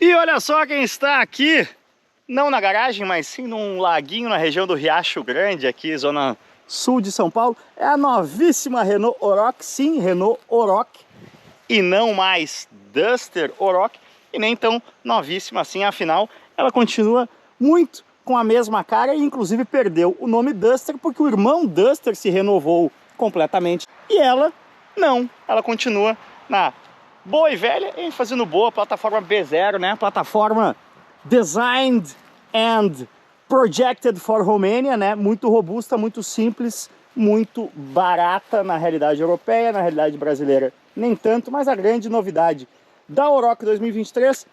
E olha só quem está aqui, não na garagem, mas sim num laguinho na região do Riacho Grande, aqui zona sul de São Paulo. É a novíssima Renault Oroch, sim, Renault Oroch, e não mais Duster Oroch, e nem tão novíssima assim, afinal ela continua muito com a mesma cara e inclusive perdeu o nome Duster porque o irmão Duster se renovou completamente e ela não, ela continua na boa e velha, ênfase no boa, plataforma B0, né? Plataforma designed and projected for Romania, né? Muito robusta, muito simples, muito barata na realidade europeia, na realidade brasileira nem tanto, mas a grande novidade da Oroch 2023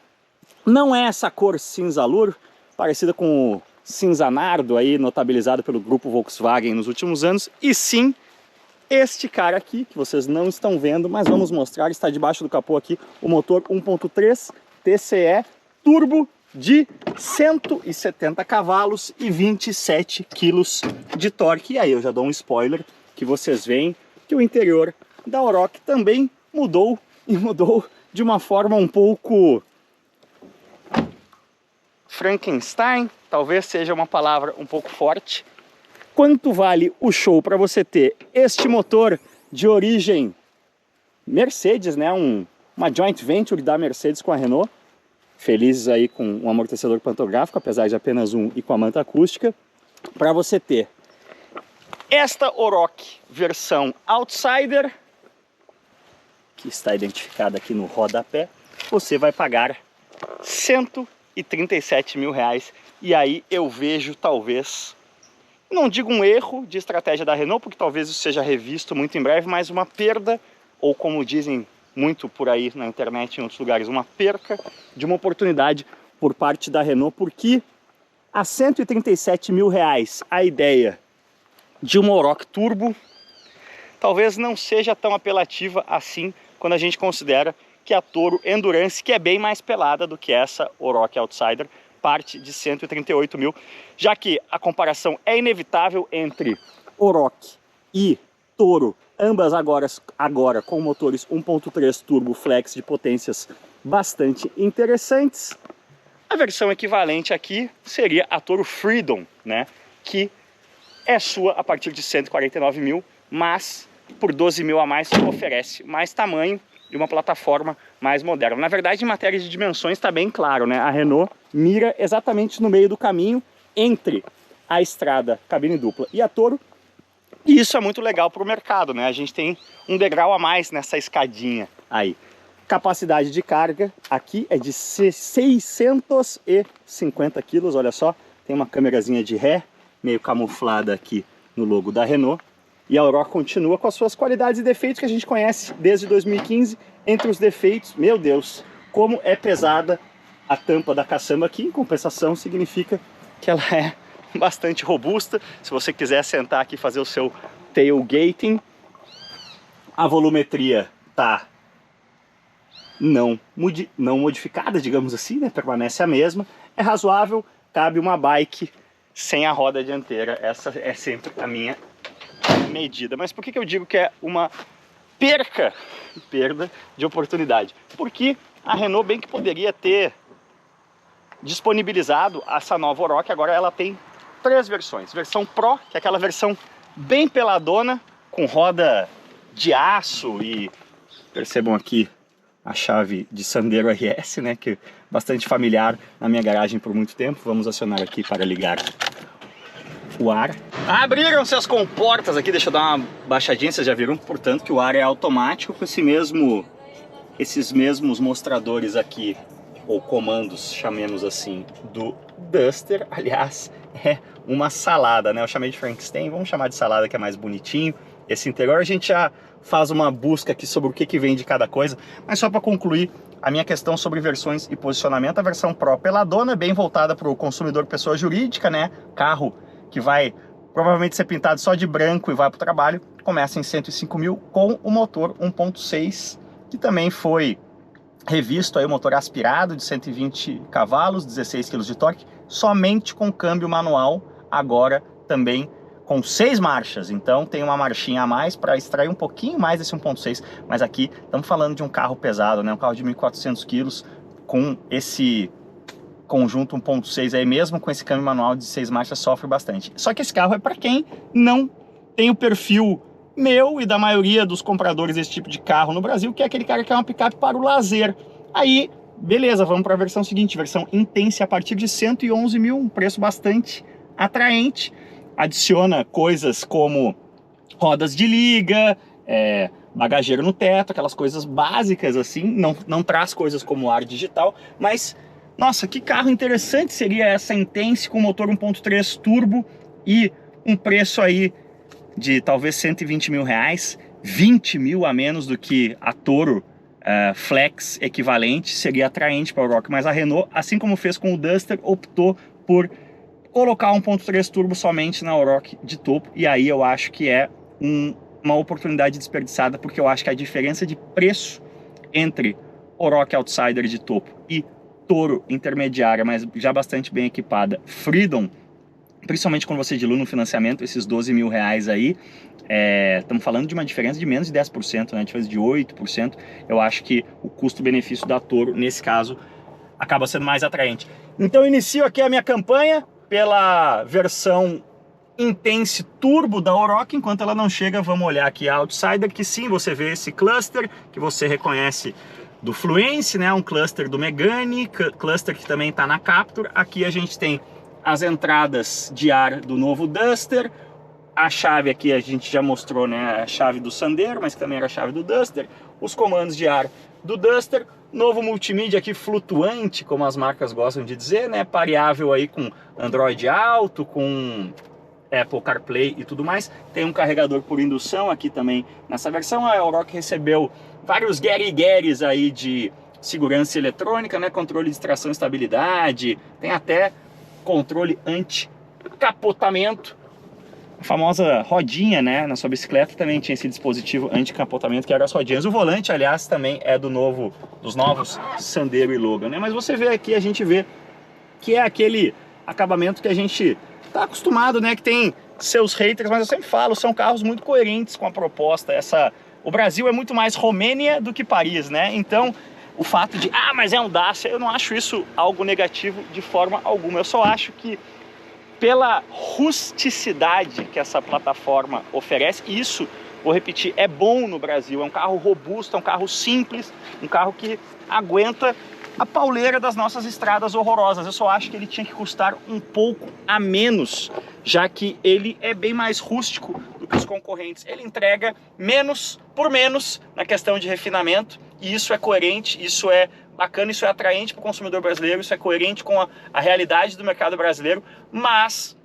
não é essa cor cinza luro, parecida com o cinza nardo aí, notabilizado pelo grupo Volkswagen nos últimos anos, e sim este cara aqui, que vocês não estão vendo, mas vamos mostrar, está debaixo do capô aqui, o motor 1.3 TCE turbo de 170 cavalos e 27 quilos de torque. E aí eu já dou um spoiler, que vocês veem que o interior da Oroch também mudou, e mudou de uma forma um pouco Frankenstein, talvez seja uma palavra um pouco forte. Quanto vale o show para você ter este motor de origem Mercedes, né? Uma joint venture da Mercedes com a Renault. Felizes aí com um amortecedor pantográfico, apesar de apenas um, e com a manta acústica. Para você ter esta Oroch versão Outsider, que está identificada aqui no rodapé, você vai pagar 137 mil reais. E aí eu vejo talvez, não digo um erro de estratégia da Renault, porque talvez isso seja revisto muito em breve, mas uma perda, ou como dizem muito por aí na internet em outros lugares, uma perca de uma oportunidade por parte da Renault, porque a 137 mil reais a ideia de uma Oroch Turbo talvez não seja tão apelativa assim quando a gente considera que a Toro Endurance, que é bem mais pelada do que essa Oroch Outsider, parte de 138 mil, já que a comparação é inevitável entre Oroch e Toro, ambas agora com motores 1.3 turbo flex de potências bastante interessantes. A versão equivalente aqui seria a Toro Freedom, né, que é sua a partir de 149 mil, mas por 12 mil a mais oferece mais tamanho e uma plataforma mais moderna. Na verdade, em matéria de dimensões está bem claro, né? A Renault mira exatamente no meio do caminho entre a estrada cabine dupla e a Toro, e isso é muito legal para o mercado, né? A gente tem um degrau a mais nessa escadinha aí. Capacidade de carga aqui é de 650 quilos, olha só. Tem uma câmerazinha de ré, meio camuflada aqui no logo da Renault. E a Oroch continua com as suas qualidades e defeitos que a gente conhece desde 2015. Entre os defeitos, meu Deus, como é pesada a tampa da caçamba aqui. Em compensação, significa que ela é bastante robusta. Se você quiser sentar aqui e fazer o seu tailgating, a volumetria tá não modificada, digamos assim, né? Permanece a mesma. É razoável, cabe uma bike sem a roda dianteira. Essa é sempre a minha medida. Mas por que eu digo que é uma perda de oportunidade? Porque a Renault bem que poderia ter disponibilizado essa nova Oroch. Agora ela tem 3 versões. Versão Pro, que é aquela versão bem peladona, com roda de aço, e percebam aqui a chave de Sandero RS, né, que é bastante familiar na minha garagem por muito tempo. Vamos acionar aqui para ligar o ar. Abriram-se as comportas aqui, deixa eu dar uma baixadinha, vocês já viram, portanto, que o ar é automático com esses mesmos mostradores aqui, ou comandos, chamemos assim, do Duster. Aliás, é uma salada, né? Eu chamei de Frankenstein, vamos chamar de salada, que é mais bonitinho. Esse interior a gente já faz uma busca aqui sobre o que vem de cada coisa, mas só para concluir a minha questão sobre versões e posicionamento, a versão Pro peladona, bem voltada para o consumidor pessoa jurídica, né? Carro que vai provavelmente ser pintado só de branco e vai para o trabalho, começa em 105 mil com o motor 1.6, que também foi revisto, aí o motor aspirado de 120 cavalos, 16 kg de torque, somente com câmbio manual, agora também com 6 marchas, então tem uma marchinha a mais para extrair um pouquinho mais desse 1.6, mas aqui estamos falando de um carro pesado, né? Um carro de 1.400 kg, com esse conjunto 1.6 aí, mesmo com esse câmbio manual de 6 marchas, sofre bastante. Só que esse carro é para quem não tem o perfil meu e da maioria dos compradores desse tipo de carro no Brasil, que é aquele cara que quer uma picape para o lazer. Aí, beleza, vamos para a versão seguinte, versão Intense, a partir de 111 mil, um preço bastante atraente. Adiciona coisas como rodas de liga, bagageiro no teto, aquelas coisas básicas assim, não traz coisas como ar digital, mas nossa, que carro interessante seria essa Intense com motor 1.3 turbo e um preço aí de talvez 120 mil reais, 20 mil a menos do que a Toro Flex equivalente, seria atraente para o Oroch, mas a Renault, assim como fez com o Duster, optou por colocar 1.3 turbo somente na Oroch de topo, e aí eu acho que é uma oportunidade desperdiçada, porque eu acho que a diferença de preço entre Oroch Outsider de topo e Toro intermediária, mas já bastante bem equipada, Freedom, principalmente quando você dilui no financiamento, esses 12 mil reais aí, estamos falando de uma diferença de menos de 10%, né? Diferença de 8%, eu acho que o custo-benefício da Toro, nesse caso, acaba sendo mais atraente. Então inicio aqui a minha campanha pela versão Intense Turbo da Oroch. Enquanto ela não chega, vamos olhar aqui a Outsider, que sim, você vê esse cluster, que você reconhece do Fluence, né? Um cluster do Megane, cluster que também está na Captur. Aqui a gente tem as entradas de ar do novo Duster, a chave aqui a gente já mostrou, né? A chave do Sandero, mas também era a chave do Duster, os comandos de ar do Duster, novo multimídia aqui flutuante, como as marcas gostam de dizer, né? Pareável aí com Android Auto, com Apple CarPlay e tudo mais. Tem um carregador por indução aqui também nessa versão. A Oroch recebeu vários guerigueres aí de segurança eletrônica, né? Controle de tração e estabilidade, tem até controle anti-capotamento. A famosa rodinha, né? Na sua bicicleta também tinha esse dispositivo anti-capotamento, que era as rodinhas. O volante, aliás, também é dos novos Sandero e Logan, né? Mas você vê aqui, a gente vê que é aquele acabamento que a gente tá acostumado, né? Que tem seus haters, mas eu sempre falo, são carros muito coerentes com a proposta. O Brasil é muito mais Romênia do que Paris, né? Então, o fato de, mas é um Dacia, eu não acho isso algo negativo de forma alguma. Eu só acho que pela rusticidade que essa plataforma oferece, isso, vou repetir, é bom no Brasil. É um carro robusto, é um carro simples, um carro que aguenta a pauleira das nossas estradas horrorosas. Eu só acho que ele tinha que custar um pouco a menos, já que ele é bem mais rústico do que os concorrentes. Ele entrega menos por menos na questão de refinamento, e isso é coerente, isso é bacana, isso é atraente para o consumidor brasileiro, isso é coerente com a realidade do mercado brasileiro, mas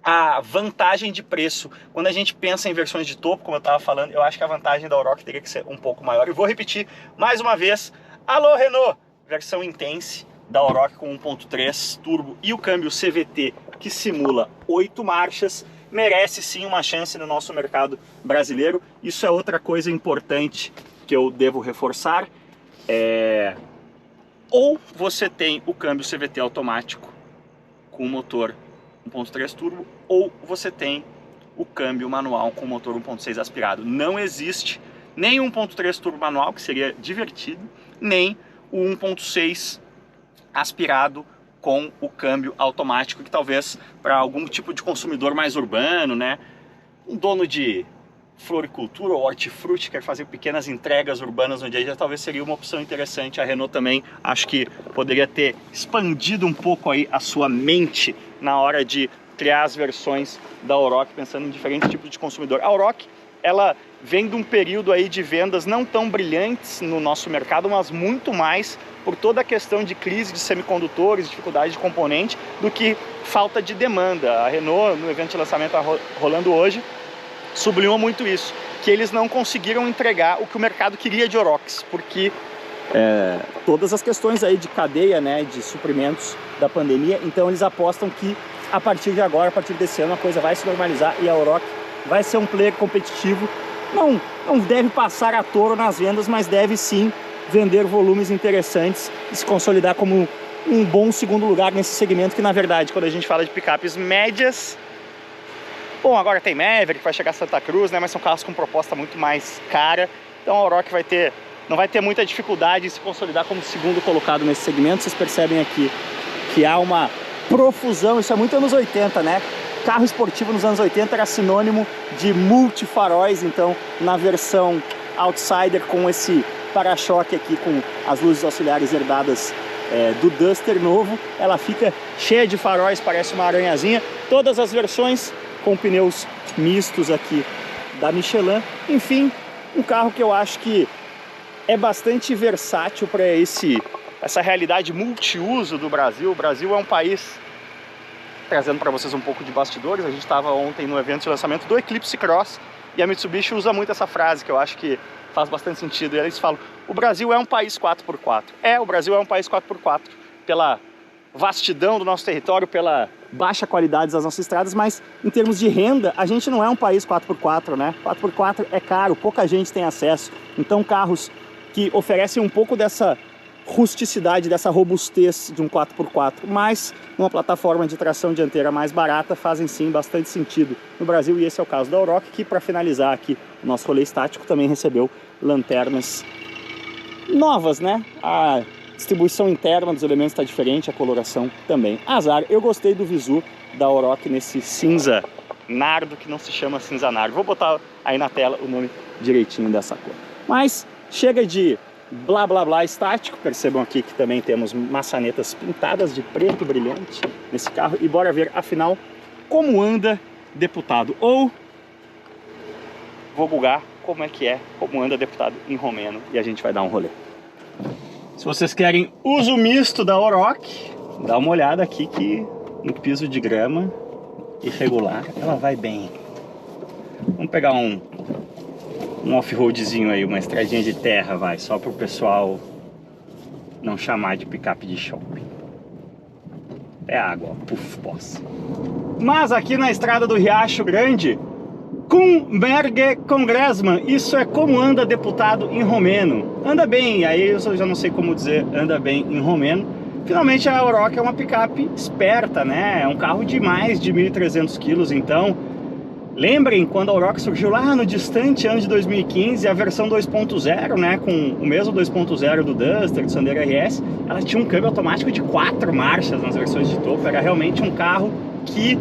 a vantagem de preço, quando a gente pensa em versões de topo, como eu estava falando, eu acho que a vantagem da Oroch teria que ser um pouco maior. Eu vou repetir mais uma vez, alô Renault, versão Intense da Oroch com 1.3 turbo e o câmbio CVT que simula 8 marchas, merece sim uma chance no nosso mercado brasileiro. Isso é outra coisa importante que eu devo reforçar. Ou você tem o câmbio CVT automático com motor 1.3 turbo, ou você tem o câmbio manual com motor 1.6 aspirado. Não existe nem 1.3 turbo manual, que seria divertido, nem o 1.6 aspirado com o câmbio automático, que talvez para algum tipo de consumidor mais urbano, né, um dono de floricultura ou hortifruti, quer fazer pequenas entregas urbanas no dia a dia, talvez seria uma opção interessante. A Renault também acho que poderia ter expandido um pouco aí a sua mente na hora de criar as versões da Oroch, pensando em diferentes tipos de consumidor. A Oroch, ela vem de um período aí de vendas não tão brilhantes no nosso mercado, mas muito mais por toda a questão de crise de semicondutores, dificuldade de componente, do que falta de demanda. A Renault, no evento de lançamento rolando hoje, sublinhou muito isso, que eles não conseguiram entregar o que o mercado queria de Orochs, porque todas as questões aí de cadeia, né, de suprimentos da pandemia, então eles apostam que a partir de agora, a partir desse ano, a coisa vai se normalizar e a Oroch vai ser um player competitivo. Não deve passar a Toro nas vendas, mas deve sim vender volumes interessantes e se consolidar como um bom segundo lugar nesse segmento, que na verdade, quando a gente fala de picapes médias, bom, agora tem Maverick, vai chegar a Santa Cruz, né, mas são carros com proposta muito mais cara, então a Oroch vai ter não vai ter muita dificuldade em se consolidar como segundo colocado nesse segmento. Vocês percebem aqui que há uma profusão, isso é muito anos 80, né? Carro esportivo nos anos 80 era sinônimo de multifaróis, então na versão Outsider com esse para-choque aqui com as luzes auxiliares herdadas do Duster novo, ela fica cheia de faróis, parece uma aranhazinha. Todas as versões com pneus mistos aqui da Michelin. Enfim, um carro que eu acho que é bastante versátil para essa realidade multiuso do Brasil. O Brasil é um país, trazendo para vocês um pouco de bastidores, a gente estava ontem no evento de lançamento do Eclipse Cross e a Mitsubishi usa muito essa frase que eu acho que faz bastante sentido. E eles falam, o Brasil é um país 4x4. O Brasil é um país 4x4 pela vastidão do nosso território, pela baixa qualidade das nossas estradas, mas em termos de renda, a gente não é um país 4x4, né? 4x4 é caro, pouca gente tem acesso. Então carros que oferecem um pouco dessa rusticidade, dessa robustez de um 4x4, mas uma plataforma de tração dianteira mais barata fazem sim bastante sentido no Brasil, e esse é o caso da Oroch, que para finalizar aqui o nosso rolê estático também recebeu lanternas novas, né? A distribuição interna dos elementos está diferente, a coloração também. Azar, eu gostei do visu da Oroch nesse cinza nardo, que não se chama cinza nardo. Vou botar aí na tela o nome direitinho dessa cor. Mas chega de blá blá blá estático, percebam aqui que também temos maçanetas pintadas de preto brilhante nesse carro, e bora ver afinal como anda deputado, ou vou googar como anda deputado em romeno, e a gente vai dar um rolê. Se vocês querem uso misto da Oroch, dá uma olhada aqui que no piso de grama irregular ela vai bem. Vamos pegar um off-roadzinho aí, uma estradinha de terra, vai, só para o pessoal não chamar de picape de shopping. É água, ó, puf, poça. Mas aqui na estrada do Riacho Grande, Kumberge Congressman, isso é como anda deputado em romeno. Anda bem, aí eu já não sei como dizer anda bem em romeno. Finalmente a Oroch é uma picape esperta, né? É um carro de mais de 1.300 quilos, então lembrem quando a Oroch surgiu lá no distante ano de 2015, a versão 2.0, né, com o mesmo 2.0 do Duster, do Sandero RS, ela tinha um câmbio automático de 4 marchas nas versões de topo. Era realmente um carro que,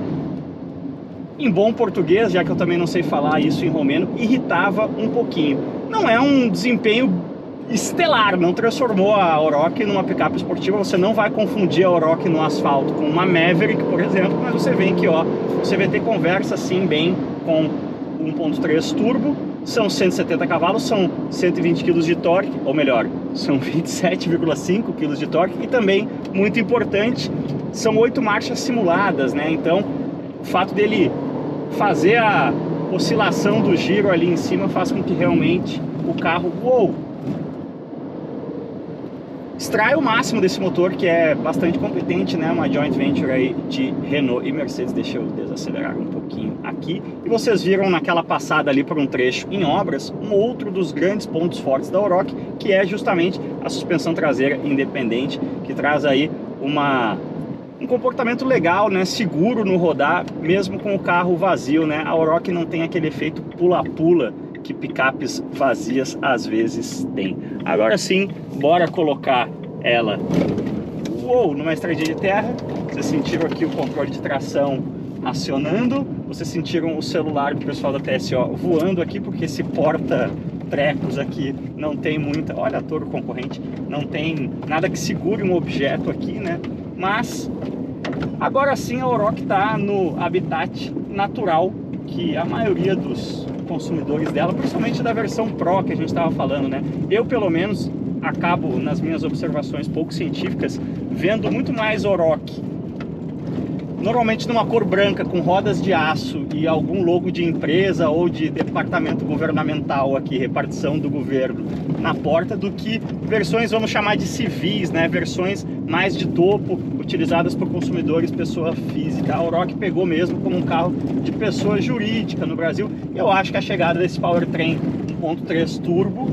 em bom português, já que eu também não sei falar isso em romeno, irritava um pouquinho. Não é um desempenho estelar, não transformou a Oroch numa picape esportiva. Você não vai confundir a Oroch no asfalto com uma Maverick, por exemplo, mas você vê que, ó, o CVT conversa sim bem com 1.3 turbo, são 170 cavalos, são 120 kg de torque, ou melhor, são 27,5 kg de torque, e também, muito importante, são 8 marchas simuladas, né? Então, o fato dele fazer a oscilação do giro ali em cima faz com que realmente o carro, extrai o máximo desse motor, que é bastante competente, né? Uma joint venture aí de Renault e Mercedes. Deixa eu desacelerar um pouquinho aqui. E vocês viram naquela passada ali por um trecho em obras, um outro dos grandes pontos fortes da Oroch, que é justamente a suspensão traseira independente, que traz aí um comportamento legal, né? Seguro no rodar, mesmo com o carro vazio, né? A Oroch não tem aquele efeito pula-pula que picapes vazias às vezes tem. Agora sim, bora colocar ela numa estradinha de terra. Vocês sentiram aqui o controle de tração acionando, vocês sentiram o celular do pessoal da TSO voando aqui, porque esse porta-trecos aqui não tem muita, olha a torre concorrente, não tem nada que segure um objeto aqui, né? Mas agora sim a Oroch está no habitat natural que a maioria dos consumidores dela, principalmente da versão Pro que a gente estava falando, né? Eu, pelo menos, acabo, nas minhas observações pouco científicas, vendo muito mais Oroch normalmente numa cor branca, com rodas de aço e algum logo de empresa ou de departamento governamental aqui, repartição do governo na porta, do que versões, vamos chamar de civis, né? Versões mais de topo, utilizadas por consumidores, pessoa física. A Oroch pegou mesmo como um carro de pessoa jurídica no Brasil. Eu acho que a chegada desse powertrain 1.3 turbo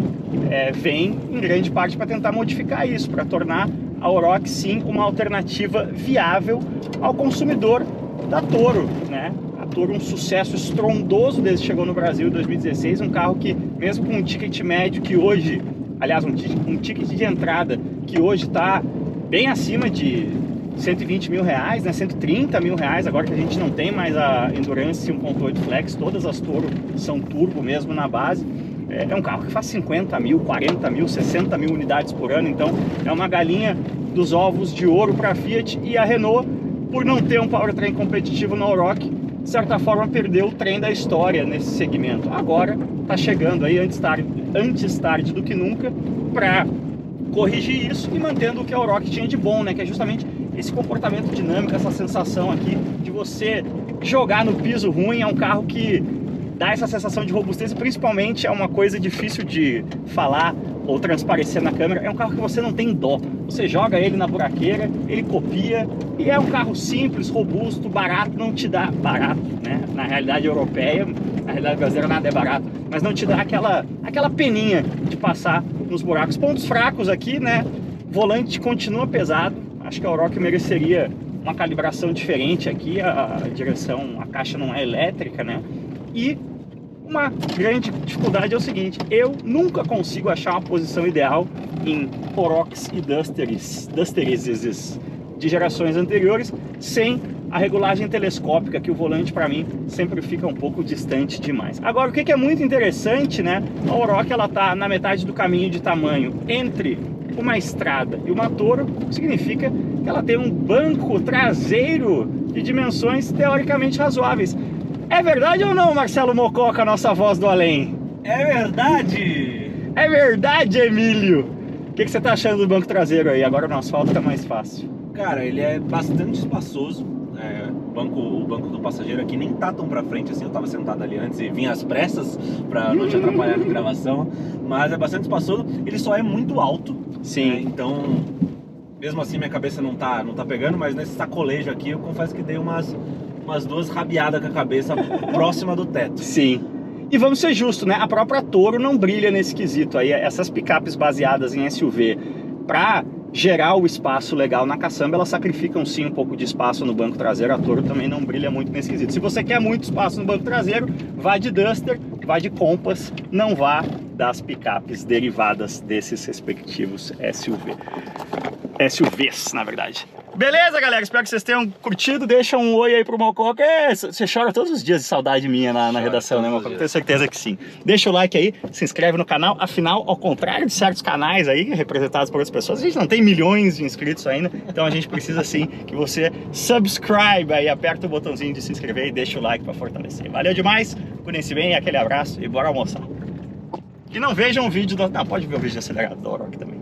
vem em grande parte para tentar modificar isso, para tornar a Oroch sim uma alternativa viável ao consumidor da Toro, né? A Toro, um sucesso estrondoso desde que chegou no Brasil em 2016, um carro que, mesmo com um ticket médio que hoje aliás, um ticket de entrada que hoje está bem acima de 120 mil reais, né? 130 mil reais, agora que a gente não tem mais a Endurance 1.8 Flex, todas as Toro são turbo mesmo na base. É um carro que faz 50 mil, 40 mil, 60 mil unidades por ano, então é uma galinha dos ovos de ouro para a Fiat. E a Renault, por não ter um powertrain competitivo na Oroch, de certa forma perdeu o trem da história nesse segmento. Agora está chegando aí antes tarde do que nunca para corrigir isso e mantendo o que a Oroch tinha de bom, né? Que é justamente esse comportamento dinâmico, essa sensação aqui de você jogar no piso ruim. É um carro que dá essa sensação de robustez e principalmente é uma coisa difícil de falar ou transparecer na câmera, é um carro que você não tem dó. Você joga ele na buraqueira, ele copia, e é um carro simples, robusto, barato, não te dá barato, né? Na realidade europeia, na realidade brasileira nada é barato, mas não te dá aquela peninha de passar nos buracos. Pontos fracos aqui, né? Volante continua pesado, acho que a Oroch mereceria uma calibração diferente aqui, a direção, a caixa não é elétrica, né? E uma grande dificuldade é o seguinte: eu nunca consigo achar uma posição ideal em Orochs e Dusteres de gerações anteriores sem a regulagem telescópica, que o volante para mim sempre fica um pouco distante demais. Agora, o que é muito interessante, né? A Oroch, ela tá na metade do caminho de tamanho entre uma estrada e uma Toro, significa que ela tem um banco traseiro de dimensões teoricamente razoáveis. É verdade ou não, Marcelo Mococa, nossa voz do além? É verdade! É verdade, Emílio! O que você tá achando do banco traseiro aí? Agora no asfalto tá mais fácil. Cara, ele é bastante espaçoso. O banco do passageiro aqui nem tá tão pra frente assim. Eu tava sentado ali antes e vim às pressas pra não te atrapalhar na gravação. Mas é bastante espaçoso. Ele só é muito alto. Sim. Então, mesmo assim minha cabeça não tá pegando. Mas nesse sacolejo aqui eu confesso que dei umas duas rabiadas com a cabeça próxima do teto. Sim. E vamos ser justos, né? A própria Toro não brilha nesse quesito aí. Essas picapes baseadas em SUV, para gerar o espaço legal na caçamba, elas sacrificam sim um pouco de espaço no banco traseiro. A Toro também não brilha muito nesse quesito. Se você quer muito espaço no banco traseiro, vá de Duster, vá de Compass, não vá das picapes derivadas desses respectivos SUVs, na verdade. Beleza, galera? Espero que vocês tenham curtido. Deixa um oi aí pro Mococa. Você chora todos os dias de saudade minha na redação, né, Mococa? Tenho certeza que sim. Deixa o like aí, se inscreve no canal. Afinal, ao contrário de certos canais aí, representados por outras pessoas, a gente não tem milhões de inscritos ainda. Então a gente precisa sim que você subscribe aí, aperta o botãozinho de se inscrever e deixa o like pra fortalecer. Valeu demais, cuidem-se bem, aquele abraço e bora almoçar. E não vejam o vídeo Não, pode ver o vídeo de acelerado da Oroch também.